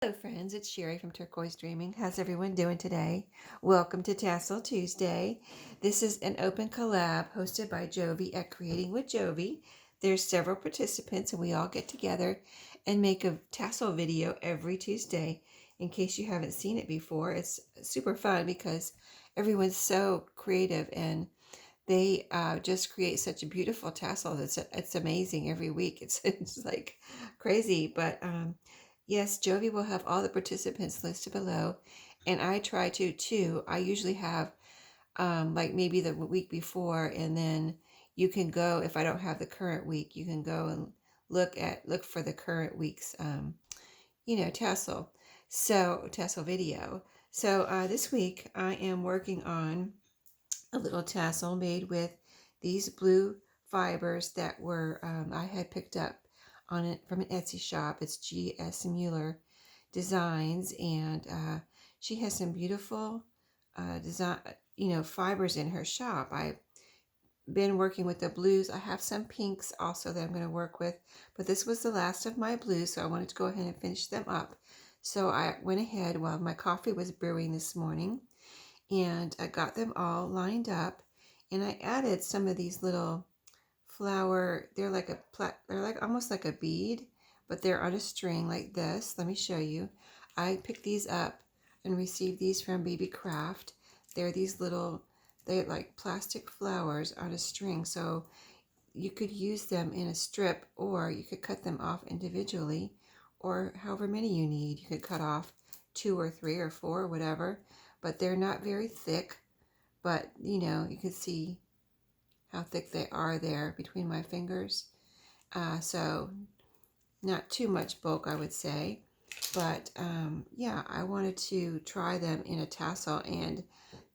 Hello friends, it's Sherry from Turquoise Dreaming. How's everyone doing today? Welcome to Tassel Tuesday. This is an open collab hosted by Jovi at Creating with Jovi. There's several participants and we all get together and make a tassel video every Tuesday. In case you haven't seen it before, it's super fun because everyone's so creative and they just create such a beautiful tassel. It's amazing every week. It's like crazy, but yes, Jovi will have all the participants listed below, and I try to too. I usually have like maybe the week before, and then you can go if I don't have the current week. You can go and look for the current week's tassel. So tassel video. So this week I am working on a little tassel made with these blue fibers that were I had picked up on it from an Etsy shop. It's G.S. Mueller Designs, and she has some beautiful design, fibers in her shop. I've been working with the blues. I have some pinks also that I'm going to work with, but this was the last of my blues, so I wanted to go ahead and finish them up. So I went ahead while my coffee was brewing this morning and I got them all lined up, and I added some of these little flower. They're like almost like a bead, but they're on a string like this. Let me show you. I picked these up and received these from Baby Craft. They're like plastic flowers on a string, so you could use them in a strip, or you could cut them off individually, or however many you need. You could cut off 2 or 3 or 4 or whatever, but they're not very thick. But you can see how thick they are there between my fingers. So not too much bulk, I would say. But yeah, I wanted to try them in a tassel, and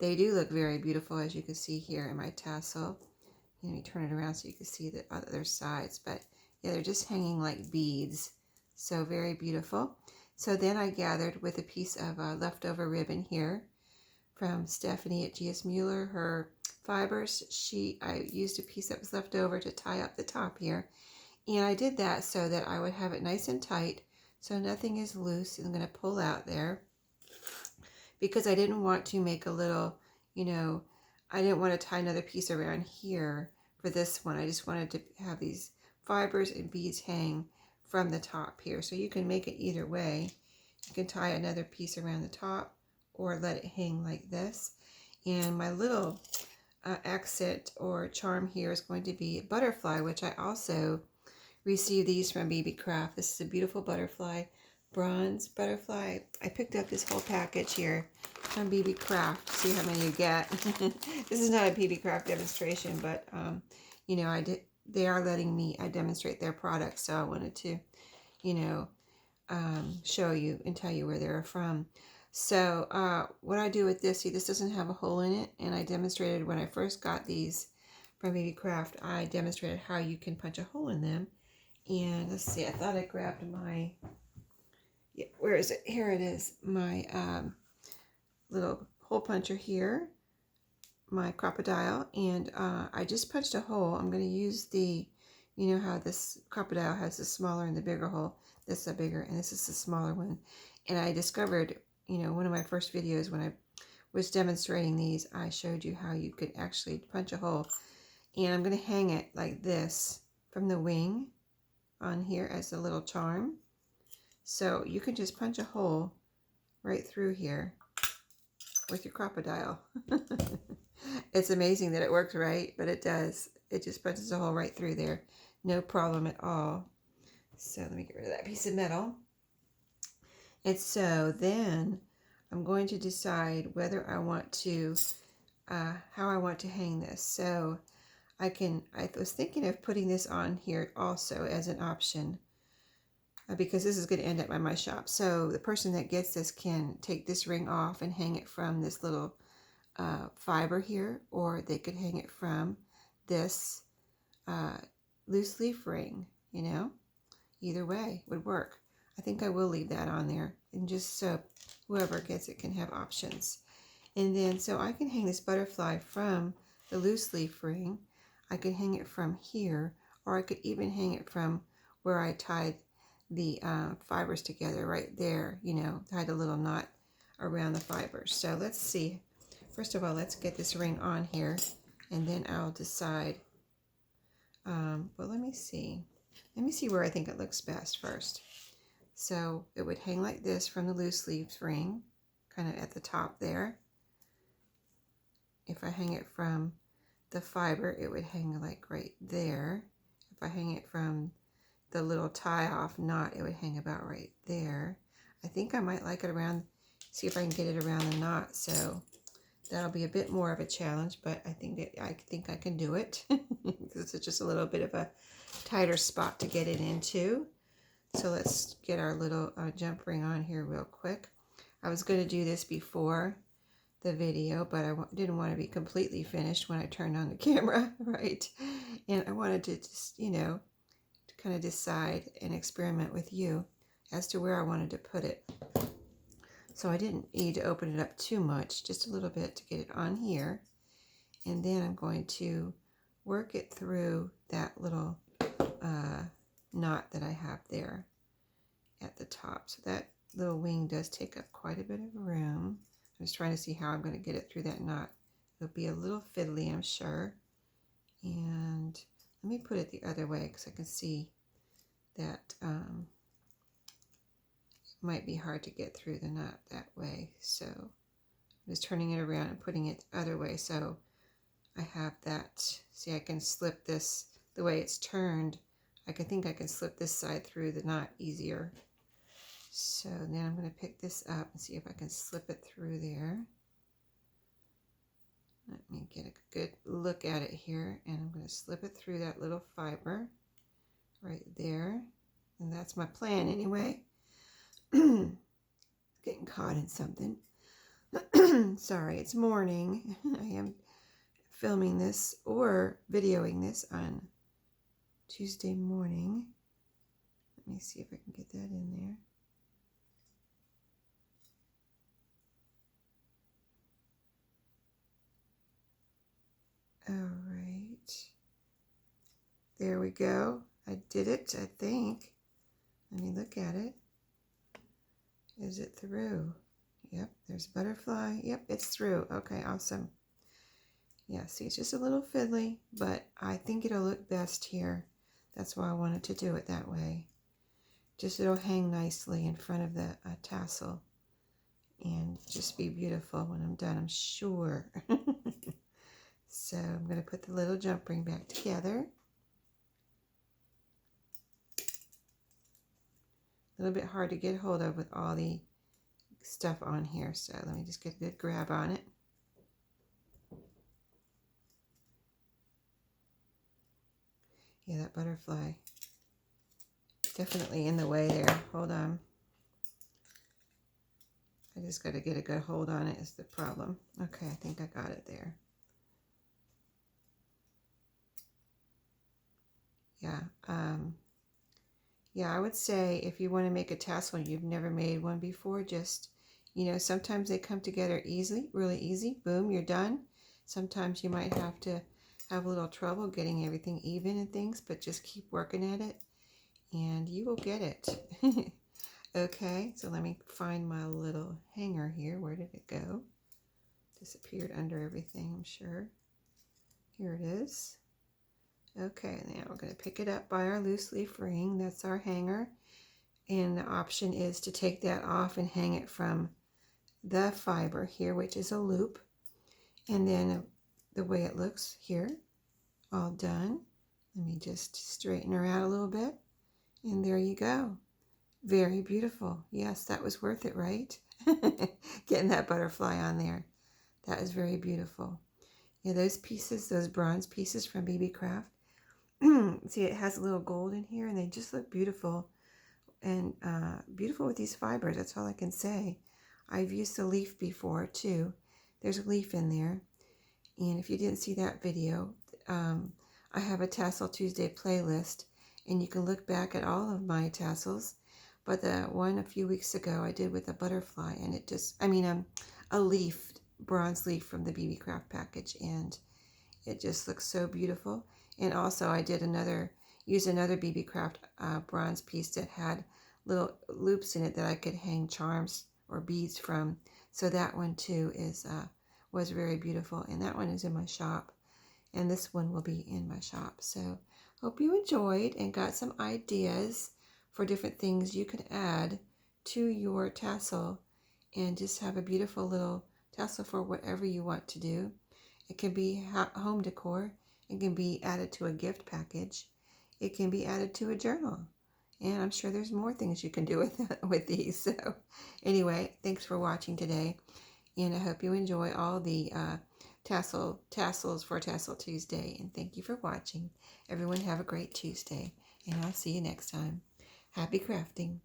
they do look very beautiful, as you can see here in my tassel. Let me turn it around so you can see the other sides. But yeah, they're just hanging like beads. So very beautiful. So then I gathered with a piece of leftover ribbon here from Stephanie at G.S. Mueller. Her fibers, I used a piece that was left over to tie up the top here. And I did that so that I would have it nice and tight so nothing is loose. I'm going to pull out there because I didn't want to make a little, I didn't want to tie another piece around here for this one. I just wanted to have these fibers and beads hang from the top here. So you can make it either way. You can tie another piece around the top or let it hang like this. And my little accent or charm here is going to be a butterfly, which I also received these from Baby Craft. This is a beautiful butterfly, bronze butterfly. I picked up this whole package here from Baby Craft. See how many you get. This is not a Baby Craft demonstration, but they are letting me demonstrate their products, so I wanted to show you and tell you where they're from. So what I do with this, see, this doesn't have a hole in it, and I demonstrated when I first got these from Baby Craft, I demonstrated how you can punch a hole in them. And let's see, I thought I grabbed my, where is it? Here it is, my little hole puncher here, my crocodile, and I just punched a hole. I'm going to use the, how this crocodile has the smaller and the bigger hole. This is a bigger, and this is the smaller one. And I discovered, one of my first videos when I was demonstrating these, I showed you how you could actually punch a hole. And I'm going to hang it like this from the wing on here as a little charm. So you can just punch a hole right through here with your crocodile. It's amazing that it works, right? But it does. It just punches a hole right through there. No problem at all. So let me get rid of that piece of metal. And so then I'm going to decide whether I want to, how I want to hang this. So I was thinking of putting this on here also as an option because this is going to end up at my shop. So the person that gets this can take this ring off and hang it from this little fiber here, or they could hang it from this loose leaf ring, either way would work. I think I will leave that on there, and just so whoever gets it can have options. And then so I can hang this butterfly from the loose leaf ring. I could hang it from here, or I could even hang it from where I tied the fibers together right there, you know, tied a little knot around the fibers. So let's see. First of all, let's get this ring on here, and then I'll decide. Well, let me see. Let me see where I think it looks best first. So it would hang like this from the loose leaves ring, kind of at the top there. If I hang it from the fiber, it would hang like right there. If I hang it from the little tie-off knot, it would hang about right there. I think I might like it around, see if I can get it around the knot. So that'll be a bit more of a challenge, but I think I can do it. This is just a little bit of a tighter spot to get it into. So let's get our little jump ring on here real quick. I was going to do this before the video, but I didn't want to be completely finished when I turned on the camera, right? And I wanted to just, you know, to kind of decide and experiment with you as to where I wanted to put it. So I didn't need to open it up too much, just a little bit to get it on here. And then I'm going to work it through that little knot that I have there at the top. So that little wing does take up quite a bit of room. I'm just trying to see how I'm going to get it through that knot. It'll be a little fiddly, I'm sure. And let me put it the other way because I can see that it might be hard to get through the knot that way. So I'm just turning it around and putting it the other way. So I have that. See, I can slip this the way it's turned. I think I can slip this side through the knot easier. So then I'm going to pick this up and see if I can slip it through there. Let me get a good look at it here, and I'm going to slip it through that little fiber right there. And that's my plan anyway. Getting caught in something. Sorry, it's morning. I am filming this or videoing this on Tuesday morning. Let me see if I can get that in there. All right, there we go. I did it, I think. Let me look at it. Is it through? Yep, there's butterfly. Yep, it's through. Okay, awesome. Yeah, see, it's just a little fiddly, but I think it'll look best here. That's why I wanted to do it that way. Just it'll hang nicely in front of the tassel and just be beautiful when I'm done, I'm sure. So I'm going to put the little jump ring back together. A little bit hard to get hold of with all the stuff on here, so let me just get a good grab on it. Yeah, that butterfly definitely in the way there. Hold on. I just got to get a good hold on it is the problem. Okay, I think I got it there. Yeah, yeah, I would say if you want to make a tassel and you've never made one before, just, you know, sometimes they come together easily, really easy. Boom, you're done. Sometimes you might have to have a little trouble getting everything even and things, but just keep working at it and you will get it. Okay, so let me find my little hanger here. Where did it go? Disappeared under everything, I'm sure. Here it is. Okay, now we're going to pick it up by our loose leaf ring. That's our hanger. And the option is to take that off and hang it from the fiber here, which is a loop. And then the way it looks here, all done. Let me just straighten her out a little bit. And there you go. Very beautiful. Yes, that was worth it, right? Getting that butterfly on there. That is very beautiful. Yeah, those pieces, those bronze pieces from BB Craft, see, it has a little gold in here, and they just look beautiful. And beautiful with these fibers, that's all I can say. I've used the leaf before, too. There's a leaf in there. And if you didn't see that video, I have a Tassel Tuesday playlist, and you can look back at all of my tassels. But the one a few weeks ago I did with a butterfly, and it just, a leaf, bronze leaf from the BB Craft package, and it just looks so beautiful. And also I did another used another BB Craft bronze piece that had little loops in it that I could hang charms or beads from. So that one too was very beautiful, and that one is in my shop, and this one will be in my shop. So hope you enjoyed and got some ideas for different things you can add to your tassel and just have a beautiful little tassel for whatever you want to do. It can be home decor. It can be added to a gift package. It can be added to a journal. And I'm sure there's more things you can do with these. So anyway, thanks for watching today. And I hope you enjoy all the tassels for Tassel Tuesday. And thank you for watching. Everyone have a great Tuesday. And I'll see you next time. Happy crafting.